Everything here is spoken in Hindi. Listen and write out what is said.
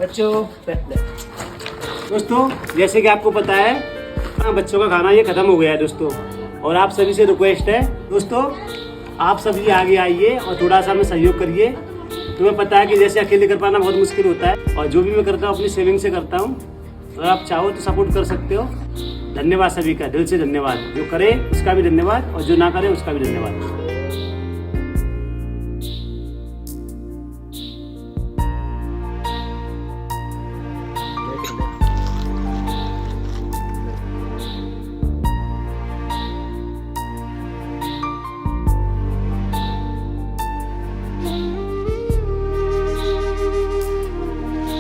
बच्चों दोस्तों जैसे कि आपको पता है बच्चों का खाना ये खत्म हो गया है दोस्तों, और आप सभी से रिक्वेस्ट है दोस्तों आप सभी आगे आइए और थोड़ा सा हमें सहयोग करिए। तुम्हें पता है कि जैसे अकेले कर पाना बहुत मुश्किल होता है, और जो भी मैं करता हूँ अपनी सेविंग से करता हूँ। अगर आप चाहो तो सपोर्ट कर सकते हो। धन्यवाद सभी का, दिल से धन्यवाद। जो करे उसका भी धन्यवाद और जो ना करे उसका भी धन्यवाद।